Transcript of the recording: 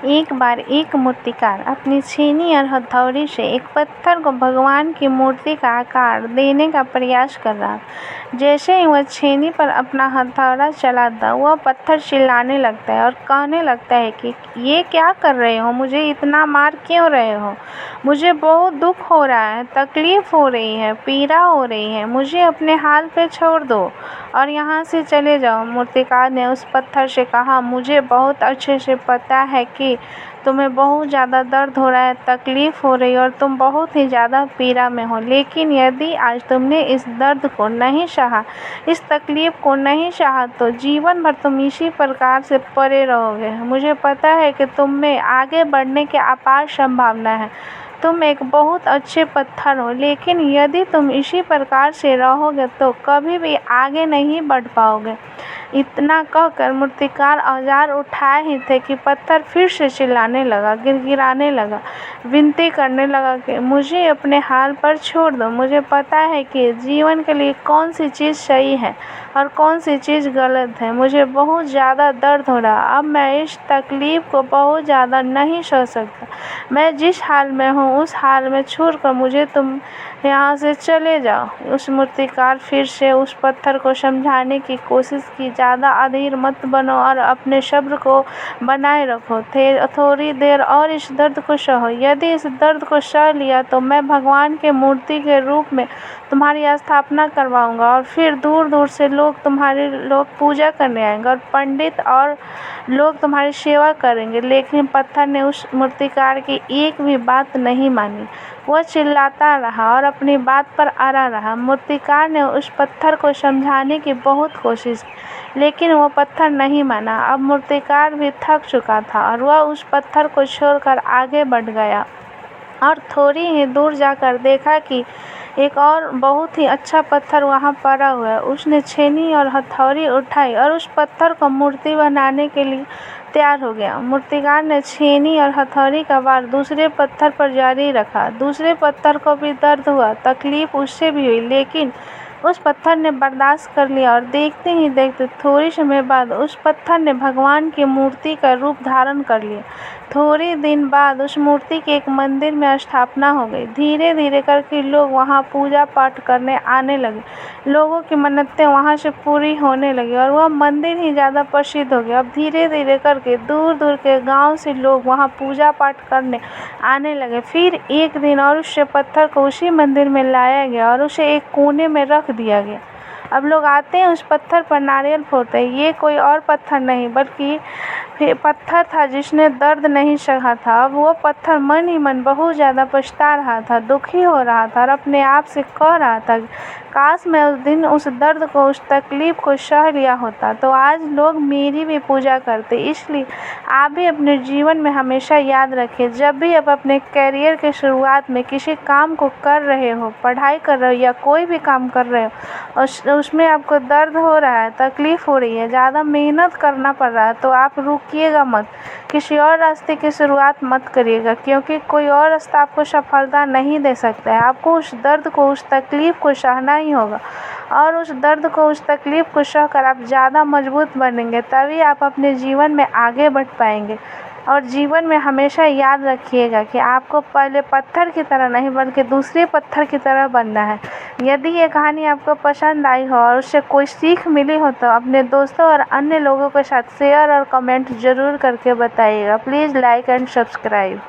एक बार एक मूर्तिकार अपनी छेनी और हथौड़ी से एक पत्थर को भगवान की मूर्ति का आकार देने का प्रयास कर रहा था। जैसे ही वह छेनी पर अपना हथौड़ा चलाता, वह पत्थर चिल्लाने लगता है और कहने लगता है कि ये क्या कर रहे हो, मुझे इतना मार क्यों रहे हो, मुझे बहुत दुख हो रहा है, तकलीफ हो रही है, पीड़ा हो रही है, मुझे अपने हाल पे छोड़ दो और यहाँ से चले जाओ। मूर्तिकार ने उस पत्थर से कहा, मुझे बहुत अच्छे से पता है कि तुम्हें बहुत ज़्यादा दर्द हो रहा है, तकलीफ हो रही है और तुम बहुत ही ज़्यादा पीड़ा में हो, लेकिन यदि आज तुमने इस दर्द को नहीं सहा, इस तकलीफ को नहीं सहा, तो जीवन भर तुम इसी प्रकार से पड़े रहोगे। मुझे पता है कि तुम में आगे बढ़ने की अपार संभावना है, तुम एक बहुत अच्छे पत्थर हो, लेकिन यदि तुम इसी प्रकार से रहोगे तो कभी भी आगे नहीं बढ़ पाओगे। इतना कहकर मूर्तिकार औजार उठाए ही थे कि पत्थर फिर से चिल्लाने लगा, गिड़गिड़ाने लगा, विनती करने लगा कि मुझे अपने हाल पर छोड़ दो। मुझे पता है कि जीवन के लिए कौन सी चीज़ सही है और कौन सी चीज़ गलत है। मुझे बहुत ज़्यादा दर्द हो रहा, अब मैं इस तकलीफ़ को बहुत ज़्यादा नहीं सह सकता। मैं जिस हाल में हूँ उस हाल में छोड़कर मुझे तुम यहाँ से चले जाओ। उस मूर्तिकार फिर से उस पत्थर को समझाने की कोशिश की, ज़्यादा अधीर मत बनो और अपने सब्र को बनाए रखो, थोड़ी देर और इस दर्द को सहो। यदि इस दर्द को सह लिया तो मैं भगवान के मूर्ति के रूप में तुम्हारी स्थापना करवाऊंगा और फिर दूर दूर से लोग पूजा करने आएंगे और पंडित और लोग तुम्हारी सेवा करेंगे। लेकिन पत्थर ने उस मूर्तिकार की एक भी बात नहीं मानी। वह चिल्लाता रहा और अपनी बात पर अड़ा रहा। मूर्तिकार ने उस पत्थर को समझाने की बहुत कोशिश की, लेकिन वह पत्थर नहीं माना। अब मूर्तिकार भी थक चुका था और वह उस पत्थर को छोड़कर आगे बढ़ गया और थोड़ी ही दूर जाकर देखा कि एक और बहुत ही अच्छा पत्थर वहाँ पड़ा हुआ है। उसने छेनी और हथौड़ी उठाई और उस पत्थर को मूर्ति बनाने के लिए तैयार हो गया। मूर्तिकार ने छेनी और हथौड़ी का वार दूसरे पत्थर पर जारी रखा। दूसरे पत्थर को भी दर्द हुआ, तकलीफ उससे भी हुई, लेकिन उस पत्थर ने बर्दाश्त कर लिया और देखते ही देखते थोड़ी समय बाद उस पत्थर ने भगवान की मूर्ति का रूप धारण कर लिया। थोड़ी दिन बाद उस मूर्ति की एक मंदिर में स्थापना हो गई। धीरे धीरे करके लोग वहाँ पूजा पाठ करने आने लगे। लोगों की मन्नतें वहाँ से पूरी होने लगी और वह मंदिर ही ज़्यादा प्रसिद्ध हो गया। अब धीरे धीरे करके दूर दूर के गांव से लोग वहाँ पूजा पाठ करने आने लगे। फिर एक दिन और उस पत्थर को उसी मंदिर में लाया गया और उसे एक कोने में रख दिया गया। अब लोग आते हैं, उस पत्थर पर नारियल फोड़ते हैं। ये कोई और पत्थर नहीं बल्कि पत्थर था जिसने दर्द नहीं सहा था। अब वो पत्थर मन ही मन बहुत ज़्यादा पछता रहा था, दुखी हो रहा था और अपने आप से कह रहा था, काश मैं उस दिन उस दर्द को, उस तकलीफ़ को सह लिया होता तो आज लोग मेरी भी पूजा करते। इसलिए आप भी अपने जीवन में हमेशा याद रखें, जब भी आप अपने करियर के शुरुआत में किसी काम को कर रहे हो, पढ़ाई कर रहे हो या कोई भी काम कर रहे हो और उसमें आपको दर्द हो रहा है, तकलीफ़ हो रही है, ज़्यादा मेहनत करना पड़ रहा है, तो आप रुकिएगा मत, किसी और रास्ते की शुरुआत मत करिएगा, क्योंकि कोई और रास्ता आपको सफलता नहीं दे सकता है। आपको उस दर्द को, उस तकलीफ़ को सहना ही होगा और उस दर्द को, उस तकलीफ़ को सहकर आप ज़्यादा मजबूत बनेंगे, तभी आप अपने जीवन में आगे बढ़ पाएंगे। और जीवन में हमेशा याद रखिएगा कि आपको पहले पत्थर की तरह नहीं बल्कि दूसरे पत्थर की तरह बनना है। यदि ये कहानी आपको पसंद आई हो और उससे कोई सीख मिली हो तो अपने दोस्तों और अन्य लोगों के साथ शेयर और कमेंट ज़रूर करके बताइएगा। Please like and subscribe.